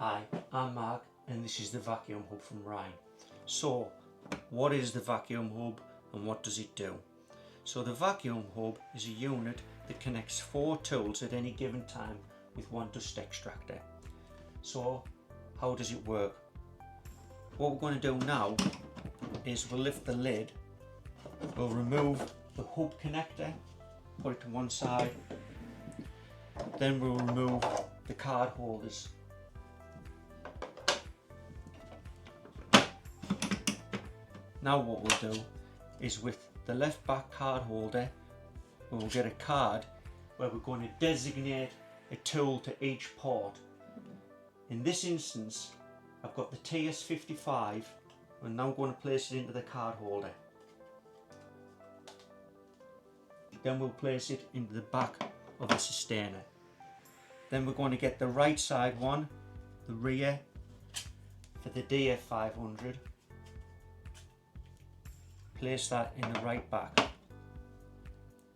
Hi, I'm Mark and this is the vacuum hub from Ryan. So, what is the vacuum hub and what does it do? So the vacuum hub is a unit that connects 4 tools at any given time with one dust extractor. So, how does it work? What we're going to do now is we'll lift the lid, we'll remove the hub connector, put it to one side, then we'll remove the card holders. Now what we'll do is with the left back card holder, we'll get a card where we're going to designate a tool to each port. In this instance, I've got the TS55. I'm now going to place it into the card holder. Then we'll place it into the back of the systainer. Then we're going to get the right side one, the rear, for the DF500. Place that in the right back.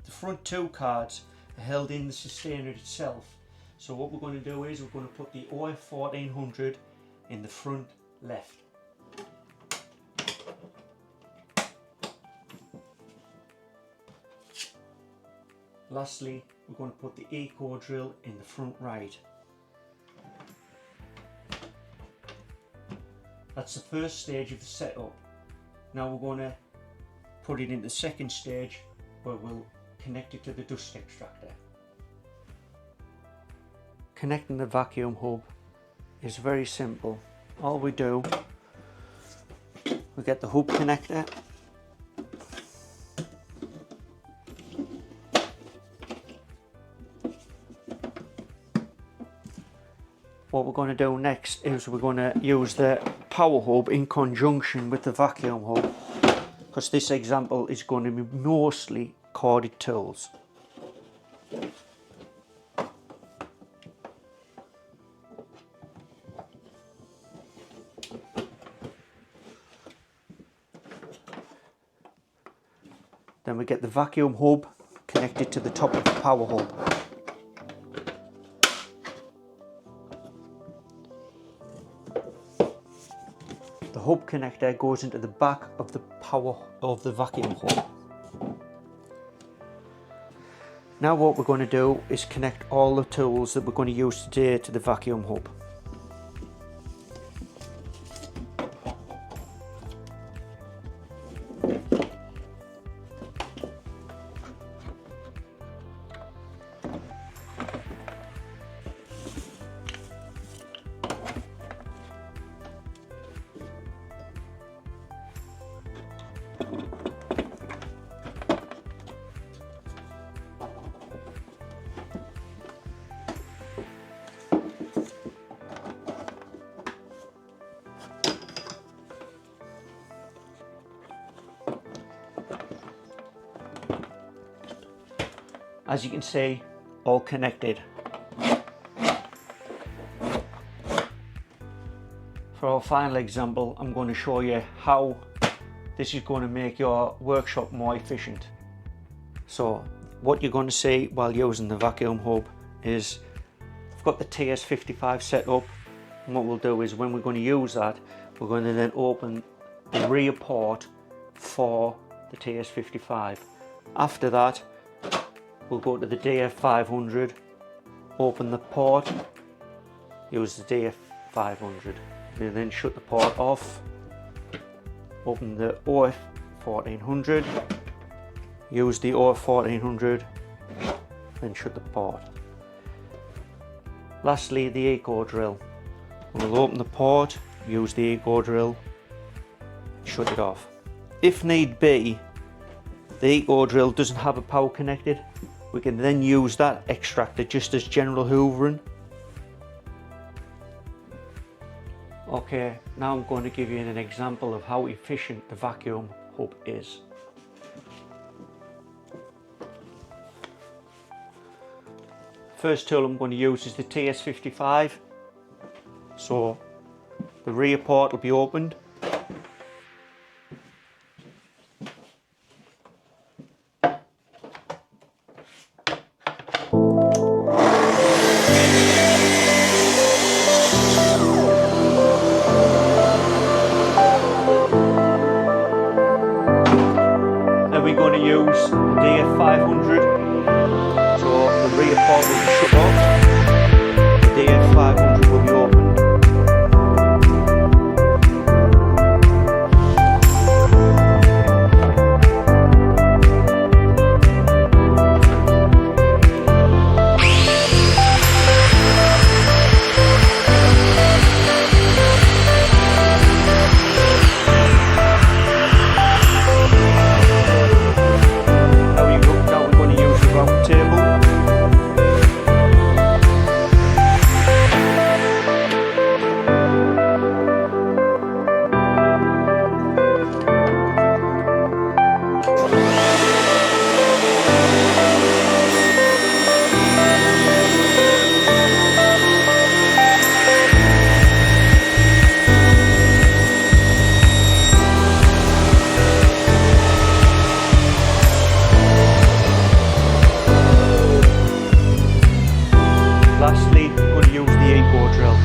The front 2 cards are held in the systainer itself. So what we're going to do is we're going to put the OF1400 in the front left. Lastly, we're going to put the eco drill in the front right. That's the first stage of the setup. Now we're going to put it in the second stage where we'll connect it to the dust extractor. Connecting the vacuum hub is very simple. All we do, we get the hub connector, what we're going to do next is we're going to use the power hub in conjunction with the vacuum hub, because this example is going to be mostly corded tools. Then we get the vacuum hub connected to the top of the power hub. The hub connector goes into the back of the power of the vacuum hub. Now what we're going to do is connect all the tools that we're going to use today to the vacuum hub. As you can see, all connected. For our final example, I'm going to show you how this is going to make your workshop more efficient. So what you're going to see while using the vacuum hub is I've got the TS55 set up, and what we'll do is when we're going to use that, we're going to then open the rear port for the TS55. After that, we'll go to the DF500, open the port, use the DF500, and then shut the port off, open the OF1400, use the OF1400, then shut the port. Lastly, the eco drill. We'll open the port, use the eco drill, shut it off. If need be, the eco drill doesn't have a power connected, we can then use that extractor just as general hoovering. Okay, now I'm going to give you an example of how efficient the vacuum hub is. First tool I'm going to use is the TS55. So the rear port will be opened. DF500, so the rear part will be shut off, the DF500 will be opened. Lastly, we're going to use the eco drill.